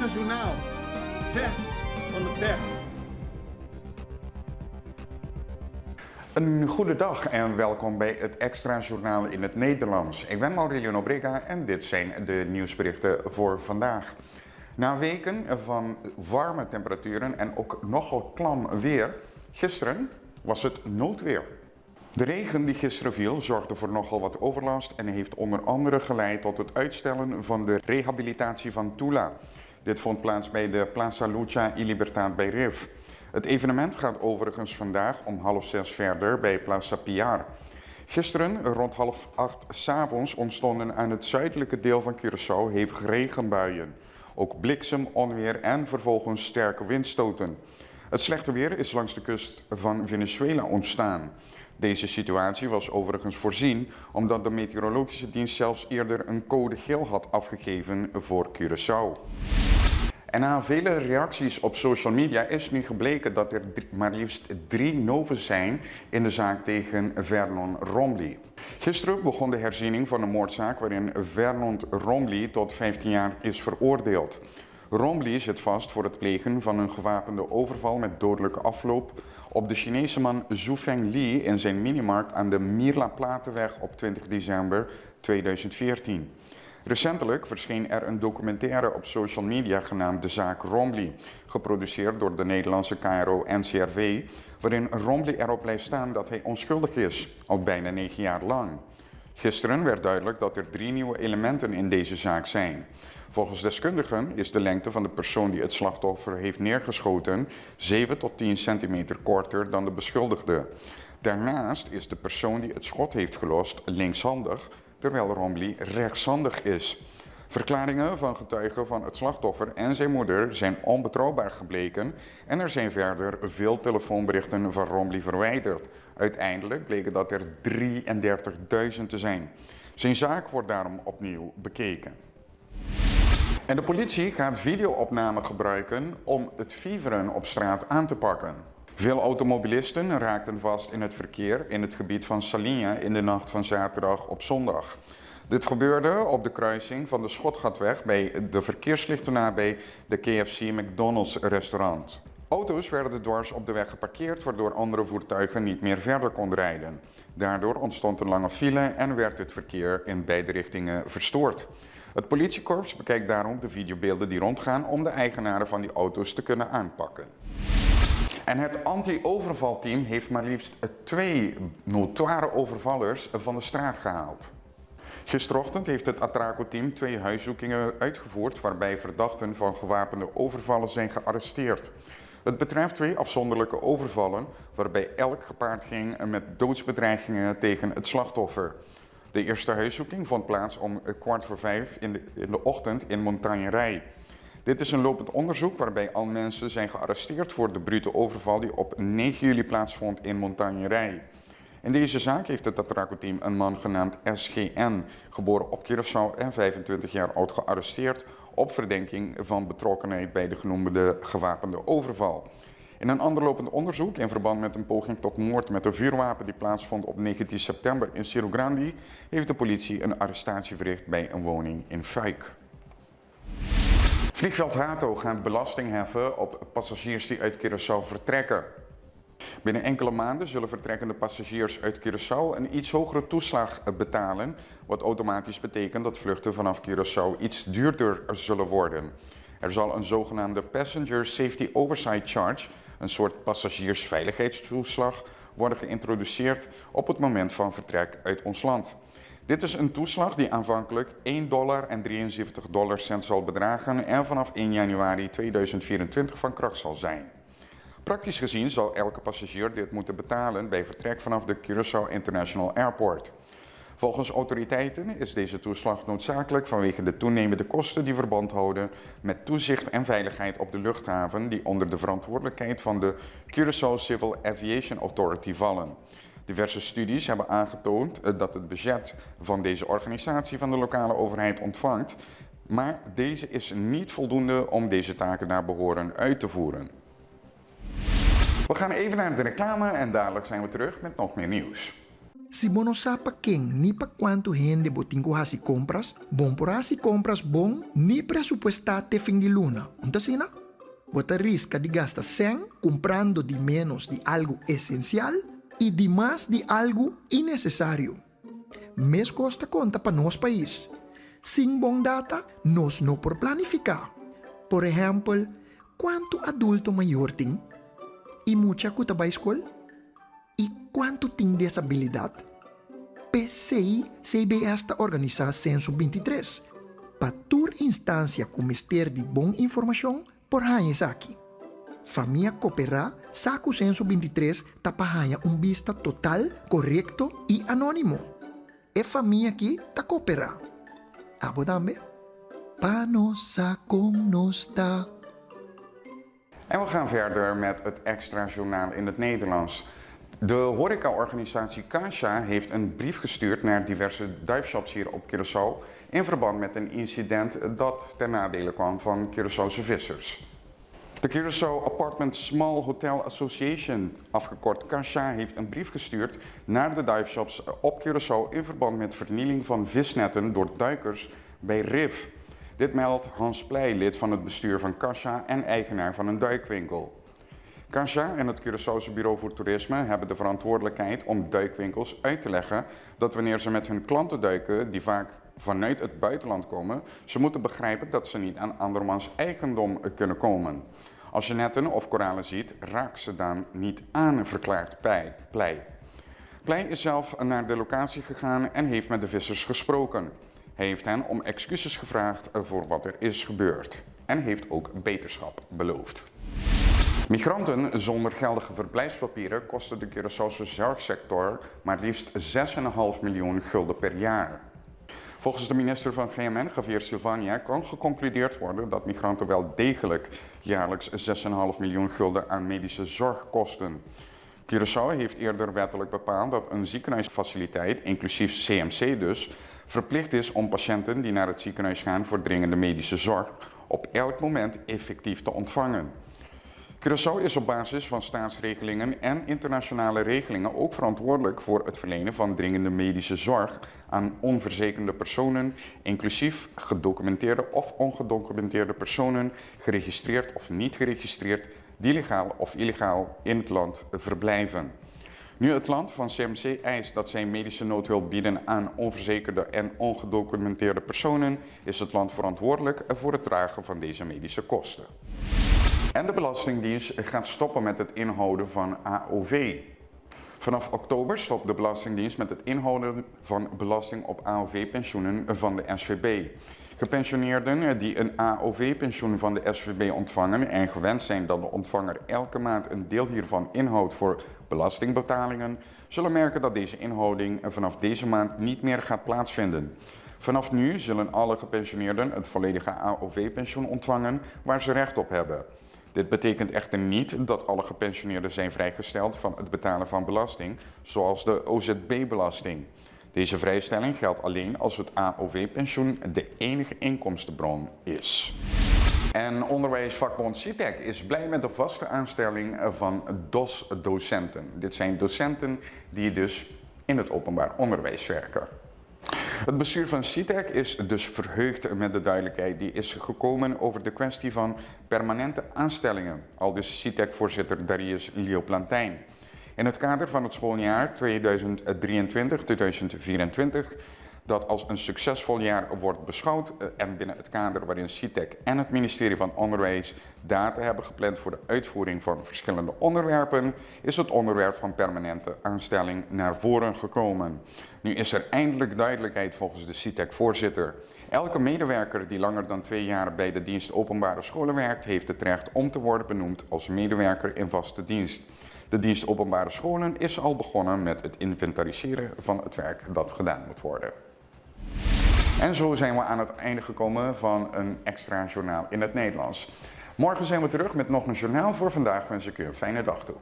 Extra Journaal. Vers van de pers. Een goede dag en welkom bij het Extra Journaal in het Nederlands. Ik ben Maurelio Brega en dit zijn de nieuwsberichten voor vandaag. Na weken van warme temperaturen en ook nogal klam weer, gisteren was het noodweer. De regen die gisteren viel zorgde voor nogal wat overlast en heeft onder andere geleid tot het uitstellen van de rehabilitatie van Tula. Dit vond plaats bij de Plaza Lucha y Libertad bij RIF. Het evenement gaat overigens vandaag om 5:30 verder bij Plaza Piar. Gisteren rond 7:30 s'avonds ontstonden aan het zuidelijke deel van Curaçao hevige regenbuien. Ook bliksem, onweer en vervolgens sterke windstoten. Het slechte weer is langs de kust van Venezuela ontstaan. Deze situatie was overigens voorzien omdat de meteorologische dienst zelfs eerder een code geel had afgegeven voor Curaçao. En na vele reacties op social media is nu gebleken dat er maar liefst 3 noven zijn in de zaak tegen Vernon Romley. Gisteren begon de herziening van een moordzaak waarin Vernon Romley tot 15 jaar is veroordeeld. Romley zit vast voor het plegen van een gewapende overval met dodelijke afloop op de Chinese man Zhu Fengli in zijn minimarkt aan de Mirla Platenweg op 20 december 2014. Recentelijk verscheen er een documentaire op social media genaamd De Zaak Romley, geproduceerd door de Nederlandse KRO-NCRW, waarin Romley erop blijft staan dat hij onschuldig is, al bijna 9 jaar lang. Gisteren werd duidelijk dat er 3 nieuwe elementen in deze zaak zijn. Volgens deskundigen is de lengte van de persoon die het slachtoffer heeft neergeschoten 7 tot 10 centimeter korter dan de beschuldigde. Daarnaast is de persoon die het schot heeft gelost linkshandig, terwijl Romley rechtshandig is. Verklaringen van getuigen van het slachtoffer en zijn moeder zijn onbetrouwbaar gebleken en er zijn verder veel telefoonberichten van Romley verwijderd. Uiteindelijk bleken dat er 33.000 te zijn. Zijn zaak wordt daarom opnieuw bekeken. En de politie gaat videoopnamen gebruiken om het fieveren op straat aan te pakken. Veel automobilisten raakten vast in het verkeer in het gebied van Salinha in de nacht van zaterdag op zondag. Dit gebeurde op de kruising van de Schotgatweg bij de verkeerslichten nabij de KFC McDonald's restaurant. Auto's werden dwars op de weg geparkeerd waardoor andere voertuigen niet meer verder konden rijden. Daardoor ontstond een lange file en werd het verkeer in beide richtingen verstoord. Het politiekorps bekijkt daarom de videobeelden die rondgaan om de eigenaren van die auto's te kunnen aanpakken. En het anti-overvalteam heeft maar liefst 2 notoire overvallers van de straat gehaald. Gisterochtend heeft het Atraco-team 2 huiszoekingen uitgevoerd waarbij verdachten van gewapende overvallen zijn gearresteerd. Het betreft 2 afzonderlijke overvallen waarbij elk gepaard ging met doodsbedreigingen tegen het slachtoffer. De eerste huiszoeking vond plaats om 4:15 in de ochtend in Montagnerij. Dit is een lopend onderzoek waarbij al mensen zijn gearresteerd voor de brute overval die op 9 juli plaatsvond in Montagnerij. In deze zaak heeft het Atraco-team een man genaamd SGN, geboren op Curaçao en 25 jaar oud, gearresteerd op verdenking van betrokkenheid bij de genoemde gewapende overval. In een ander lopend onderzoek in verband met een poging tot moord met een vuurwapen die plaatsvond op 19 september in Cerro Grande heeft de politie een arrestatie verricht bij een woning in Fuik. Vliegveld Hato gaat belasting heffen op passagiers die uit Curaçao vertrekken. Binnen enkele maanden zullen vertrekkende passagiers uit Curaçao een iets hogere toeslag betalen, wat automatisch betekent dat vluchten vanaf Curaçao iets duurder zullen worden. Er zal een zogenaamde Passenger Safety Oversight Charge, een soort passagiersveiligheidstoeslag, worden geïntroduceerd op het moment van vertrek uit ons land. Dit is een toeslag die aanvankelijk $1,73 zal bedragen en vanaf 1 januari 2024 van kracht zal zijn. Praktisch gezien zal elke passagier dit moeten betalen bij vertrek vanaf de Curaçao International Airport. Volgens autoriteiten is deze toeslag noodzakelijk vanwege de toenemende kosten die verband houden met toezicht en veiligheid op de luchthaven die onder de verantwoordelijkheid van de Curaçao Civil Aviation Authority vallen. Diverse studies hebben aangetoond dat het budget van deze organisatie van de lokale overheid ontvangt, maar deze is niet voldoende om deze taken naar behoren uit te voeren. We gaan even naar de reclame en dadelijk zijn we terug met nog meer nieuws. Si bono sapa king ni pa quanto gente botingo hasi compras, bon por hasi compras bon ni presupuestate fin di luna. Contasina, vos risca de gastar 100 comprando de menos de algo esencial y de más de algo innecesario. Mes costa conta para nos país. Sin bom data, nos no por planificar. Por ejemplo, ¿cuánto adulto mayor tem? ¿Y mucha cuta va a escuela? ¿Y cuánto tiene disabilidad? PCI CB hasta organizar Censo 23. Para toda instancia com mister de boa informação por anos aqui. Família cooperar, saco Censo 23 tapahanha vista total, correto e anônimo. E família aqui tá cooperar. Abodambe? Pa nossa com nos tá. En we gaan verder met het extra journaal in het Nederlands. De horecaorganisatie Kasha heeft een brief gestuurd naar diverse diveshops hier op Curaçao in verband met een incident dat ten nadele kwam van Curaçaose vissers. De Curaçao Apartment Small Hotel Association, afgekort Kasha, heeft een brief gestuurd naar de diveshops op Curaçao in verband met vernieling van visnetten door duikers bij RIF. Dit meldt Hans Pleij, lid van het bestuur van Kasha en eigenaar van een duikwinkel. Kasha en het Curaçaose Bureau voor Toerisme hebben de verantwoordelijkheid om duikwinkels uit te leggen dat wanneer ze met hun klanten duiken, die vaak vanuit het buitenland komen, ze moeten begrijpen dat ze niet aan andermans eigendom kunnen komen. Als je netten of koralen ziet, raak ze dan niet aan, verklaart Pleij. Pleij is zelf naar de locatie gegaan en heeft met de vissers gesproken. Hij heeft hen om excuses gevraagd voor wat er is gebeurd en heeft ook beterschap beloofd. Migranten zonder geldige verblijfspapieren kosten de Curaçaose zorgsector maar liefst 6,5 miljoen gulden per jaar. Volgens de minister van GMN, Javier Silvania, kan geconcludeerd worden dat migranten wel degelijk jaarlijks 6,5 miljoen gulden aan medische zorg kosten. Curaçao heeft eerder wettelijk bepaald dat een ziekenhuisfaciliteit, inclusief CMC dus, verplicht is om patiënten die naar het ziekenhuis gaan voor dringende medische zorg op elk moment effectief te ontvangen. Curaçao is op basis van staatsregelingen en internationale regelingen ook verantwoordelijk voor het verlenen van dringende medische zorg aan onverzekerde personen, inclusief gedocumenteerde of ongedocumenteerde personen, geregistreerd of niet geregistreerd, die legaal of illegaal in het land verblijven. Nu het land van CMC eist dat zij medische noodhulp bieden aan onverzekerde en ongedocumenteerde personen, is het land verantwoordelijk voor het dragen van deze medische kosten. En de Belastingdienst gaat stoppen met het inhouden van AOV. Vanaf oktober stopt de Belastingdienst met het inhouden van belasting op AOV-pensioenen van de SVB. Gepensioneerden die een AOV-pensioen van de SVB ontvangen en gewend zijn dat de ontvanger elke maand een deel hiervan inhoudt voor belastingbetalingen, zullen merken dat deze inhouding vanaf deze maand niet meer gaat plaatsvinden. Vanaf nu zullen alle gepensioneerden het volledige AOV-pensioen ontvangen waar ze recht op hebben. Dit betekent echter niet dat alle gepensioneerden zijn vrijgesteld van het betalen van belasting, zoals de OZB-belasting. Deze vrijstelling geldt alleen als het AOV-pensioen de enige inkomstenbron is. En onderwijsvakbond CITEC is blij met de vaste aanstelling van DOS-docenten. Dit zijn docenten die dus in het openbaar onderwijs werken. Het bestuur van CITEC is dus verheugd met de duidelijkheid die is gekomen over de kwestie van permanente aanstellingen, aldus CITEC-voorzitter Darius Leoplantijn. In het kader van het schooljaar 2023-2024, dat als een succesvol jaar wordt beschouwd en binnen het kader waarin CITEC en het ministerie van Onderwijs data hebben gepland voor de uitvoering van verschillende onderwerpen, is het onderwerp van permanente aanstelling naar voren gekomen. Nu is er eindelijk duidelijkheid volgens de CITEC-voorzitter. Elke medewerker die langer dan 2 jaar bij de dienst openbare scholen werkt, heeft het recht om te worden benoemd als medewerker in vaste dienst. De dienst openbare scholen is al begonnen met het inventariseren van het werk dat gedaan moet worden. En zo zijn we aan het einde gekomen van een extra journaal in het Nederlands. Morgen zijn we terug met nog een journaal. Voor vandaag wens ik u een fijne dag toe.